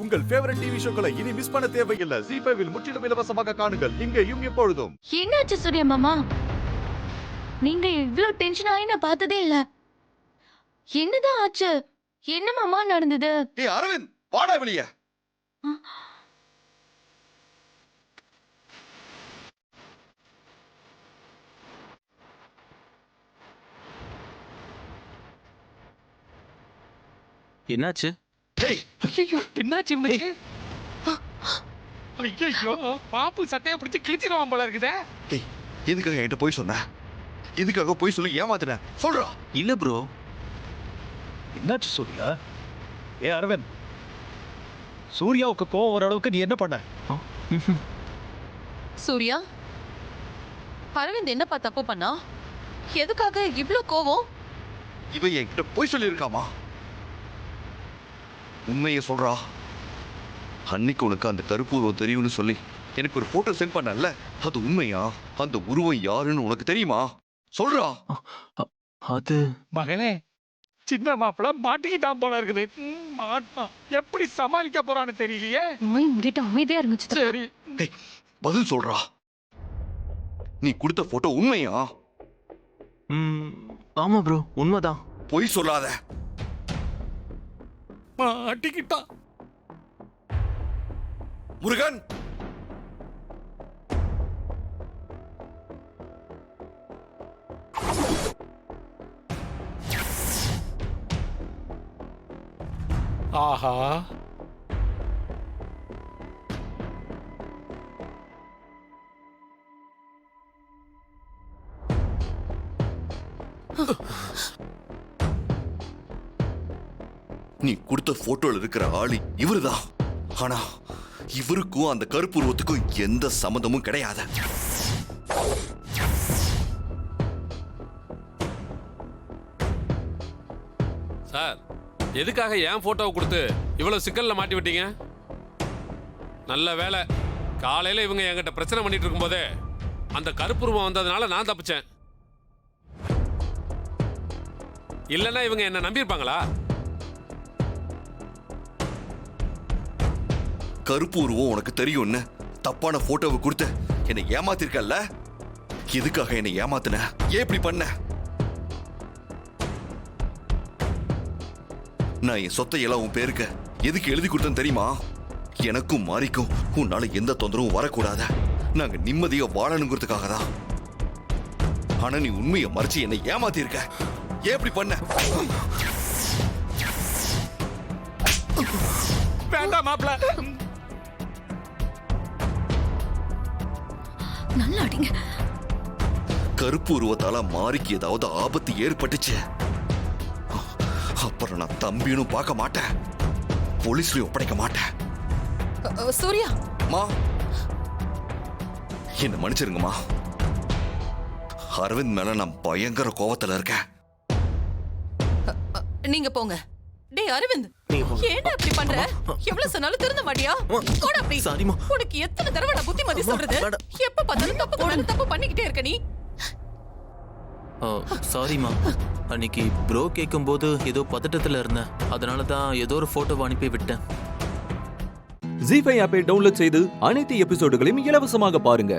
உங்கள் favourite TV ஷோக்களை இனி miss பண்ண தேவையில்லை. ZEE5 இல் முற்றிலும் இலவசமாக காணுங்கள். இங்கேயும் எப்பொழுதும். என்னாச்சு சூர்யா மாமா? நீங்க இவ்ளோ டென்ஷன் ஆகி நான் பார்த்ததே இல்ல. என்னதான் ஆச்சு? என்ன மாமா நடந்தது? ஏய் அரவிந்த், வாடா வெளிய. என்னாச்சு? டேய், ஐயோ என்னாச்சு இவனுக்கு? ஐயோ பாப்பு சட்டையை பிடிச்சி கிழிச்சிருவான் போல இருக்குதே. டேய், எதுக்காக என்கிட்ட போய் சொன்ன? எதுக்காக போய் சொல்லி ஏமாத்துன? சொல்றா. இல்ல ப்ரோ. என்னாச்சு சூர்யா? ஏ அரவிந்த், சூர்யாவுக்கு கோவம் வர அளவுக்கு நீ என்ன பண்ண? சூர்யா, அரவிந்த் என்னப்பா தப்பு பண்ணா? எதுக்காக இவ்ளோ கோவம்? இவன் என்கிட்ட போய் சொல்லியிருக்காமா? உண்மையை சொல்றா. அன்னைக்கு உனக்கு அந்த கருப்பு உருவம் தெரியும்னு சொல்லி எனக்கு ஒரு போட்டோ சென்ட் பண்ணல, அது உண்மையா? அந்த உருவம் யாருன்னு உனக்கு தெரியுமா? சொல்றா. அது மகனே, சின்ன மாப்பிள்ள மாட்டிக்கிட்டான் போல இருக்குது. மாட்டான், எப்படி சமாளிக்க போறான்னு தெரியலையே. உங்ககிட்ட அமைதியா இருந்துச்சு. சரி, டேய், பதில் சொல்றா. நீ கொடுத்த போட்டோ உண்மையா? ஆமா ப்ரோ, உண்மைதான். பொய் சொல்லாத. மாட்டிக்கிட்டான். முருகன், ஆஹா, நீ கொடுத்த போட்டோல இருக்கிற ஆளு இவருதான். ஆனா இவருக்கும் அந்த கருப்பு உருவத்துக்கும் எந்த சம்மந்தமும் கிடையாது. சார், எதுக்காக என் போட்டோவை கொடுத்து இவ்வளவு சிக்கல்ல மாட்டி விட்டீங்க? நல்ல வேலை, காலையில இவங்க என்கிட்ட பிரச்சனை பண்ணிட்டு இருக்கும்போதே அந்த கருப்புருவம் வந்ததுனால நான் தப்பிச்சேன். இல்லைன்னா இவங்க என்ன நம்பியிருப்பாங்களா? கருப்பு உருவம் உனக்கு தெரியும்னு தப்பான போட்டோவை கொடுத்து என்னை ஏமாத்திருக்கல்ல? எதுக்காக என்னை ஏமாத்தின? ஏன் இப்படி பண்ண? நான் என் சொத்தை எல்லாம் உன் பேருக்கு எதுக்கு எழுதி கொடுத்தேன்னு தெரியுமா? எனக்கும் மாறிக்கும் உன்னால எந்த தொந்தரவும் வரக்கூடாத, நாங்க நிம்மதியா வாழணுங்கிறதுக்காக தான். ஆனா நீ உண்மையை மறைச்சு என்னை ஏமாத்திருக்க. ஏன் இப்படி பண்ண? வேண்டாம் மாப்பிள்ள. நல்லா அடிங்க. கருப்பு உருவத்தால மாறிக்கு ஏதாவது ஆபத்து ஏற்பட்டுச்சு, அப்புறம் நான் தம்பின்னு பார்க்க மாட்டேன், போலீஸ்லயும் ஒப்படைக்க மாட்டேன். சூர்யா, மா, என்ன மன்னிச்சிருங்கம்மா. அரவிந்த் மேல நான் பயங்கர கோவத்துல இருக்கேன். நீங்க போங்க. டேய் அரவிந்த், ஏன்டா இப்படி பண்ற? எவ்வளவு சொன்னாலும் திருந்த மாட்டியா? போட அப்படி. சாரிமா. உனக்கு எத்தனை தடவை நான் புத்திமதி சொல்றது? எப்ப பார்த்தாலும் தப்பு பண்ணிக்கிட்டே இருக்க நீ. சாரிமா. அன்னைக்கு ப்ரோ கேட்கும்போது ஏதோ பதட்டத்துல இருந்தேன், அதனால தான் ஏதோ ஒரு போட்டோவை அனுப்பி விட்டேன். ZEE5 ஆப்பை டவுன்லோட் செய்து அனைத்து எபிசோடுகளையும் இலவசமாக பாருங்க.